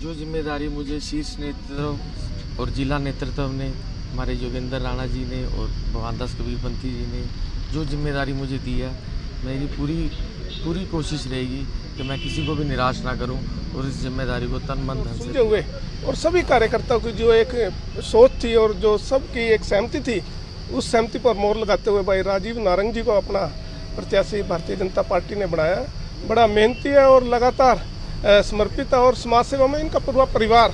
जो जिम्मेदारी मुझे शीर्ष नेतृत्व और जिला नेतृत्व ने, हमारे योगेंद्र राणा जी ने और भगवानदास कबीरपंथी जी ने जो जिम्मेदारी मुझे दी है, मेरी पूरी कोशिश रहेगी कि मैं किसी को भी निराश ना करूं और इस जिम्मेदारी को तन मन धन से हुए और सभी कार्यकर्ताओं की जो एक सोच थी और जो सबकी एक सहमति थी, उस सहमति पर मोहर लगाते हुए भाई राजीव नारंग जी को अपना प्रत्याशी भारतीय जनता पार्टी ने बनाया। बड़ा मेहनती है और लगातार समर्पित है और समाज सेवा में इनका पूरा परिवार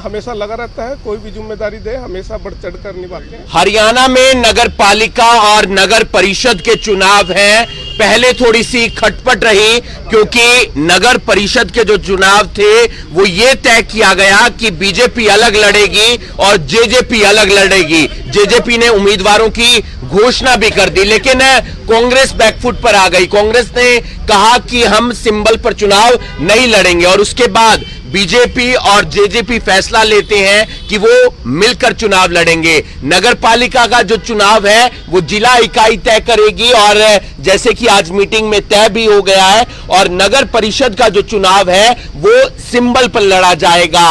हमेशा लगा रहता है। कोई भी जिम्मेदारी दे हमेशा बढ़ चढ़ कर निभाते हैं। हरियाणा में नगर पालिका और नगर परिषद के चुनाव हैं। पहले थोड़ी सी खटपट रही क्योंकि नगर परिषद के जो चुनाव थे वो ये तय किया गया कि बीजेपी अलग लड़ेगी और जेजेपी अलग लड़ेगी। जेजेपी ने उम्मीदवारों की घोषणा भी कर दी, लेकिन कांग्रेस बैकफुट पर आ गई। कांग्रेस ने कहा कि हम सिंबल पर चुनाव नहीं लड़ेंगे और उसके बाद बीजेपी और जेजेपी फैसला लेते हैं कि वो मिलकर चुनाव लड़ेंगे। नगर पालिका का जो चुनाव है वो जिला इकाई तय करेगी और जैसे कि आज मीटिंग में तय भी हो गया है, और नगर परिषद का जो चुनाव है वो सिंबल पर लड़ा जाएगा।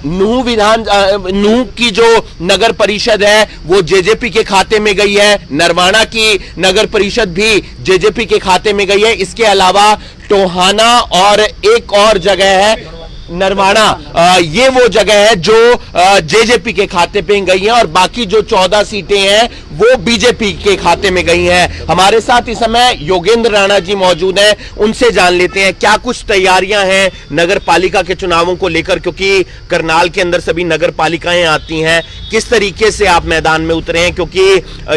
नूह की जो नगर परिषद है वो जेजेपी के खाते में गई है, नरवाना की नगर परिषद भी जेजेपी के खाते में गई है। इसके अलावा टोहाना और एक और जगह है नरवाना, ये वो जगह है जो जेजेपी के खाते पे गई हैं और बाकी जो 14 सीटें हैं वो बीजेपी के खाते में गई हैं। हमारे साथ इस समय योगेंद्र राणा जी मौजूद हैं, उनसे जान लेते हैं क्या कुछ तैयारियां हैं नगर पालिका के चुनावों को लेकर, क्योंकि करनाल के अंदर सभी नगर पालिकाएं आती हैं। किस तरीके से आप मैदान में उतरे हैं, क्योंकि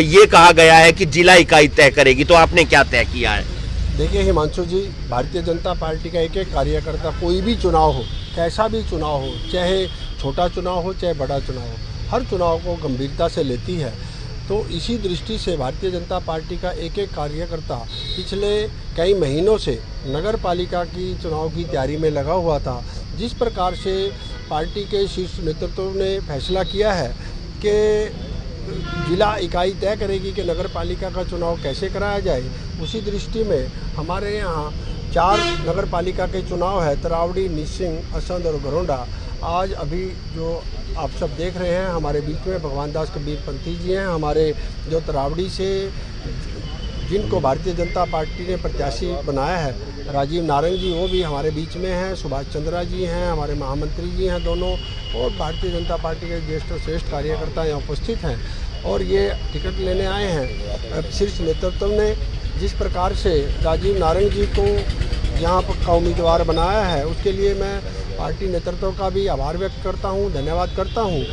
ये कहा गया है कि जिला इकाई तय करेगी, तो आपने क्या तय किया है? देखिए हिमांशु जी, भारतीय जनता पार्टी का एक एक कार्यकर्ता, कोई भी चुनाव हो, कैसा भी चुनाव हो, चाहे छोटा चुनाव हो चाहे बड़ा चुनाव हो, हर चुनाव को गंभीरता से लेती है। तो इसी दृष्टि से भारतीय जनता पार्टी का एक एक कार्यकर्ता पिछले कई महीनों से नगर पालिका की चुनाव की तैयारी में लगा हुआ था। जिस प्रकार से पार्टी के शीर्ष नेतृत्व ने फैसला किया है कि जिला इकाई तय करेगी कि नगर पालिका का चुनाव कैसे कराया जाए, उसी दृष्टि में हमारे यहाँ 4 नगर पालिका के चुनाव है, तरावड़ी, निसिंग, असंध और घरोंडा। आज अभी जो आप सब देख रहे हैं हमारे बीच में भगवानदास कबीरपंथी जी हैं, हमारे जो तरावड़ी से जिनको भारतीय जनता पार्टी ने प्रत्याशी बनाया है, राजीव नारंग जी, वो भी हमारे बीच में हैं। सुभाष चंद्रा जी हैं, हमारे महामंत्री जी हैं दोनों, और भारतीय जनता पार्टी के ज्येष्ठ श्रेष्ठ कार्यकर्ता यहाँ उपस्थित हैं और ये टिकट लेने आए हैं। शीर्ष नेतृत्व ने जिस प्रकार से राजीव नारंग जी को यहाँ पर का उम्मीदवार बनाया है, उसके लिए मैं पार्टी नेतृत्व का भी आभार व्यक्त करता हूँ, धन्यवाद करता हूँ।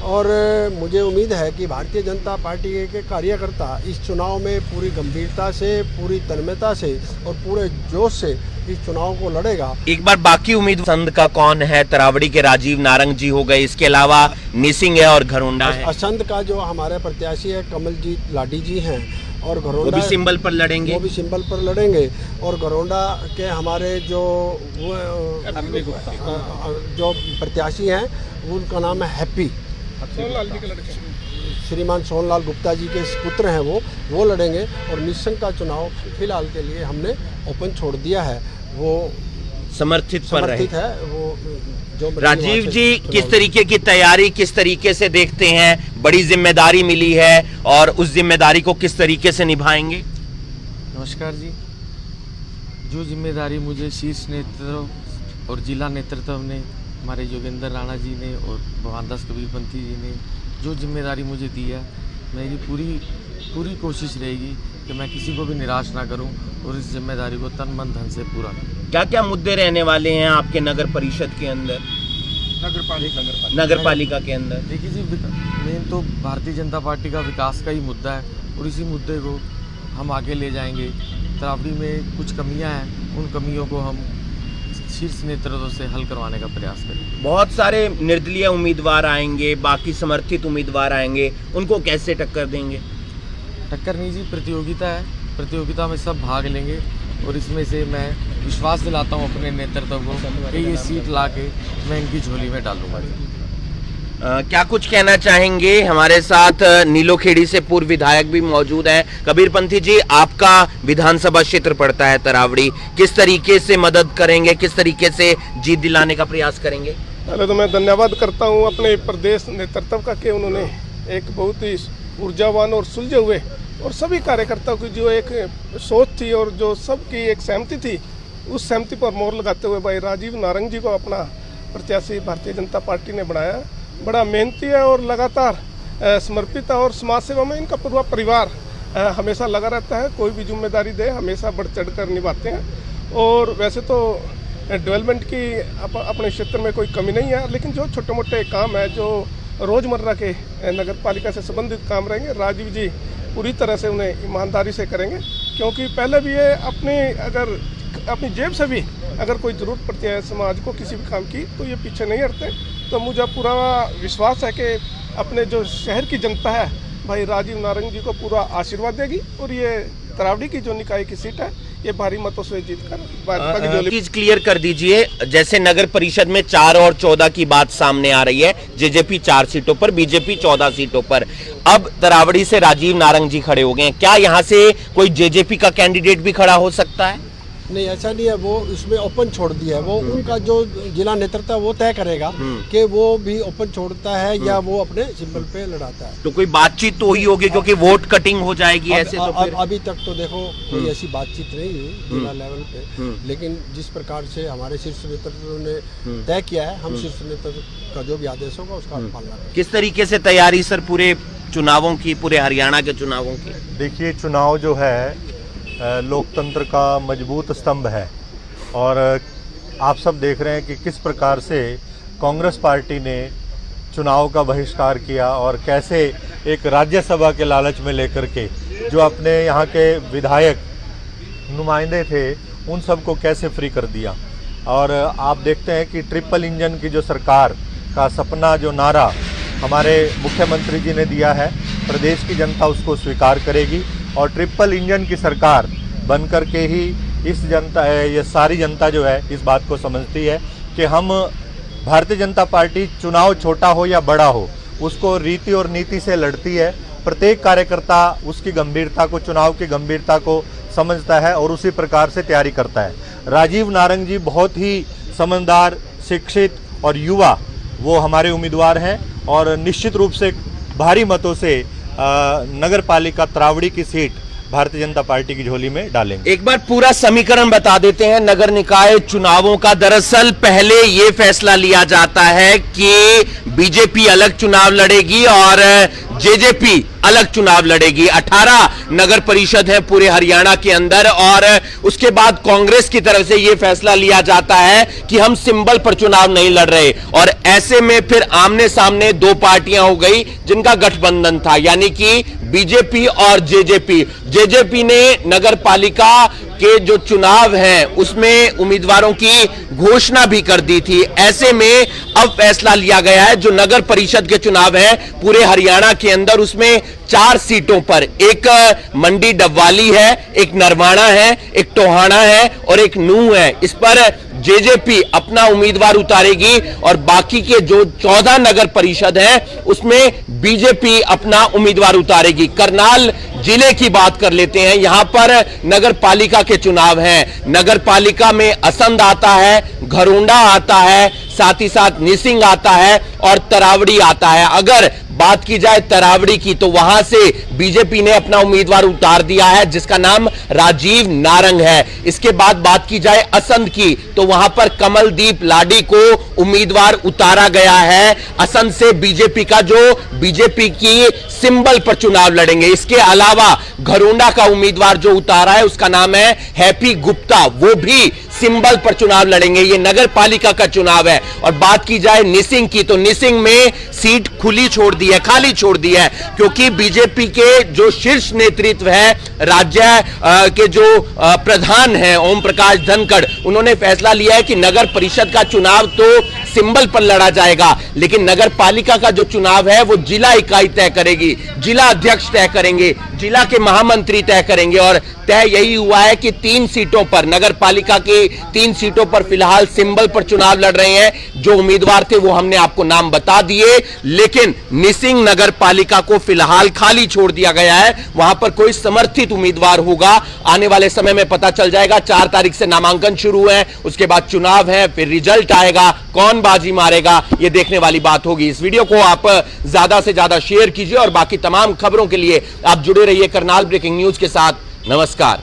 और मुझे उम्मीद है कि भारतीय जनता पार्टी के कार्यकर्ता इस चुनाव में पूरी गंभीरता से, पूरी तन्मयता से और पूरे जोश से इस चुनाव को लड़ेगा। एक बार बाकी उम्मीदवार असंध का कौन है? तरावड़ी के राजीव नारंग जी हो गए, इसके अलावा निसिंग है और घरोंडा है। असंध का जो हमारे प्रत्याशी है कमलजीत लाडी जी हैं, और घरोंडा वो भी सिंबल पर लड़ेंगे। वो भी सिंबल पर लड़ेंगे। और घरोंडा के हमारे जो प्रत्याशी हैं उनका नाम है हैप्पी, श्रीमान सोनलाल गुप्ता जी के पुत्र हैं, वो लड़ेंगे। और निशंक का चुनाव फिलहाल के लिए हमने ओपन छोड़ दिया है, वो समर्थित है। वो जो राजीव जी, किस तरीके की तैयारी, किस तरीके से देखते हैं? बड़ी जिम्मेदारी मिली है और उस जिम्मेदारी को किस तरीके से निभाएंगे? नमस्कार जी, जो जिम्मेदारी मुझे शीर्ष नेतृत्व और जिला नेतृत्व ने, हमारे योगेंद्र राणा जी ने और भगवानदास कबीरपंथी जी ने जो जिम्मेदारी मुझे दी है, मेरी पूरी कोशिश रहेगी कि मैं किसी को भी निराश ना करूं और इस जिम्मेदारी को तन मन धन से पूरा करूं। क्या क्या मुद्दे रहने वाले हैं आपके नगर परिषद के अंदर, नगर पालिका के अंदर? देखिए जी, मेन तो भारतीय जनता पार्टी का विकास का ही मुद्दा है और इसी मुद्दे को हम आगे ले जाएंगे। तरावड़ी में कुछ कमियां हैं, उन कमियों को हम शीर्ष नेतृत्व से हल करवाने का प्रयास करेंगे। बहुत सारे निर्दलीय उम्मीदवार आएंगे, बाकी समर्थित उम्मीदवार आएंगे, उनको कैसे टक्कर देंगे? टक्कर नहीं जी, प्रतियोगिता है, प्रतियोगिता में सब भाग लेंगे और इसमें से मैं विश्वास दिलाता हूँ अपने नेतृत्व को कि ये सीट ला के मैं इनकी झोली में डालूंगा। क्या कुछ कहना चाहेंगे? हमारे साथ नीलोखेड़ी से पूर्व विधायक भी मौजूद हैं। कबीरपंथी जी, आपका विधानसभा क्षेत्र पड़ता है तरावड़ी, किस तरीके से मदद करेंगे, किस तरीके से जीत दिलाने का प्रयास करेंगे? पहले तो मैं धन्यवाद करता हूँ अपने प्रदेश नेतृत्व का कि उन्होंने एक बहुत ही ऊर्जावान और सुलझे हुए और सभी कार्यकर्ताओं की जो एक सोच थी और जो सबकी एक सहमति थी, उस सहमति पर मोहर लगाते हुए भाई राजीव नारंग जी को अपना प्रत्याशी भारतीय जनता पार्टी ने बनाया। बड़ा मेहनती है और लगातार समर्पित है और समाज सेवा में इनका पूरा परिवार हमेशा लगा रहता है। कोई भी जिम्मेदारी दे हमेशा बढ़ चढ़ कर निभाते हैं। और वैसे तो डेवलपमेंट की अपने क्षेत्र में कोई कमी नहीं है, लेकिन जो छोटे मोटे काम है जो रोज़मर्रा के नगर पालिका से संबंधित काम रहेंगे, राजीव जी पूरी तरह से उन्हें ईमानदारी से करेंगे। क्योंकि पहले भी ये अपनी जेब से भी अगर कोई ज़रूरत पड़ती है समाज को किसी भी काम की, तो ये पीछे नहीं हटते। तो मुझे पूरा विश्वास है कि अपने जो शहर की जनता है भाई राजीव नारंग जी को पूरा आशीर्वाद देगी और ये तरावड़ी की जो निकाय की सीट है ये भारी मतों से जीतकर भाजपा की झोली। चीज क्लियर कर दीजिए, जैसे नगर परिषद में 4 और 14 की बात सामने आ रही है, जेजेपी 4 सीटों पर, बीजेपी 14 सीटों पर, अब तरावड़ी से राजीव नारंग जी खड़े हो गए हैं, क्या यहाँ से कोई जेजेपी का कैंडिडेट भी खड़ा हो सकता है? नहीं, ऐसा नहीं है, वो इसमें ओपन छोड़ दिया है। वो उनका जो जिला नेतृत्व वो तय करेगा कि वो भी ओपन छोड़ता है या वो अपने सिंबल पे लड़ाता है। तो कोई बातचीत तो ही होगी, क्योंकि वोट कटिंग हो जाएगी ऐसे तो फिर। अभी तक तो देखो कोई ऐसी बातचीत नहीं हुई जिला लेवल पे, लेकिन जिस प्रकार से हमारे शीर्ष नेतृत्व ने तय किया है, हम शीर्ष नेतृत्व का जो भी आदेश होगा उसका पालना करेंगे। किस तरीके से तैयारी सर पूरे चुनावों की, पूरे हरियाणा के चुनावों की? देखिए, चुनाव जो है लोकतंत्र का मजबूत स्तंभ है और आप सब देख रहे हैं कि किस प्रकार से कांग्रेस पार्टी ने चुनाव का बहिष्कार किया और कैसे एक राज्यसभा के लालच में लेकर के जो अपने यहाँ के विधायक नुमाइंदे थे उन सबको कैसे फ्री कर दिया। और आप देखते हैं कि ट्रिपल इंजन की जो सरकार का सपना, जो नारा हमारे मुख्यमंत्री जी ने दिया है, प्रदेश की जनता उसको स्वीकार करेगी और ट्रिपल इंजन की सरकार बनकर के ही ये सारी जनता जो है इस बात को समझती है कि हम भारतीय जनता पार्टी चुनाव छोटा हो या बड़ा हो उसको रीति और नीति से लड़ती है। प्रत्येक कार्यकर्ता उसकी गंभीरता को, चुनाव की गंभीरता को समझता है और उसी प्रकार से तैयारी करता है। राजीव नारंग जी बहुत ही समझदार, शिक्षित और युवा वो हमारे उम्मीदवार हैं और निश्चित रूप से भारी मतों से नगर पालिका तरावड़ी की सीट भारतीय जनता पार्टी की झोली में डालेंगे। एक बार पूरा समीकरण बता देते हैं नगर निकाय चुनावों का। दरअसल पहले ये फैसला लिया जाता है कि बीजेपी अलग चुनाव लड़ेगी और जेजेपी अलग चुनाव लड़ेगी। 18 नगर परिषद है पूरे हरियाणा के अंदर और उसके बाद कांग्रेस की तरफ से यह फैसला लिया जाता है कि हम सिंबल पर चुनाव नहीं लड़ रहे और ऐसे में फिर आमने सामने 2 पार्टियां हो गई जिनका गठबंधन था, यानी कि बीजेपी और जेजेपी। जेजेपी ने नगर पालिका के जो चुनाव हैं उसमें उम्मीदवारों की घोषणा भी कर दी थी। ऐसे में अब फैसला लिया गया है जो नगर परिषद के चुनाव है पूरे हरियाणा के अंदर, उसमें 4 सीटों पर, एक मंडी डबवाली है, एक नरवाना है, एक टोहाना है और एक नूह है। इस पर जेजेपी अपना उम्मीदवार उतारेगी और बाकी के जो 14 नगर परिषद हैं उसमें बीजेपी अपना उम्मीदवार उतारेगी। करनाल जिले की बात कर लेते हैं, यहां पर नगर पालिका के चुनाव हैं। नगर पालिका में असंध आता है, घरोंडा आता है, साथ ही साथ निसिंग आता है और तरावड़ी आता है। अगर बात की जाए तरावड़ी की तो वहां से बीजेपी ने अपना उम्मीदवार उतार दिया है जिसका नाम राजीव नारंग है। इसके बाद बात की जाए असंध की तो वहां पर कमलदीप लाडी को उम्मीदवार उतारा गया है। असंध से बीजेपी का जो बीजेपी की सिंबल पर चुनाव लड़ेंगे। इसके अलावा घरोंडा का उम्मीदवार जो उतारा है उसका नाम है हैप्पी गुप्ता, वो भी सिंबल पर चुनाव लड़ेंगे। ये नगर पालिका का चुनाव है। और बात की जाए निसिंग की तो निसिंग में सीट खुली छोड़ दी है, खाली छोड़ दी है, क्योंकि बीजेपी के जो शीर्ष नेतृत्व है, राज्य के जो प्रधान हैं ओम प्रकाश धनखड़, उन्होंने फैसला लिया है कि नगर परिषद का चुनाव तो सिंबल पर लड़ा जाएगा, लेकिन नगर पालिका का जो चुनाव है वो जिला इकाई तय करेगी, जिला अध्यक्ष तय करेंगे, जिला के महामंत्री तय करेंगे और तय यही हुआ है कि 3 सीटों पर, नगर पालिका की 3 सीटों पर फिलहाल सिंबल पर चुनाव लड़ रहे हैं। जो उम्मीदवार थे वो हमने आपको नाम बता दिए, लेकिन निसिंग नगर पालिका को फिलहाल खाली छोड़ दिया गया है। वहां पर कोई समर्थित उम्मीदवार होगा, आने वाले समय में पता चल जाएगा। 4 तारीख से नामांकन शुरू है, उसके बाद चुनाव है, फिर रिजल्ट आएगा, कौन बाजी मारेगा ये देखने वाली बात होगी। इस वीडियो को आप ज्यादा से ज्यादा शेयर कीजिए और बाकी तमाम खबरों के लिए आप जुड़े रहिए करनाल ब्रेकिंग न्यूज के साथ। नमस्कार।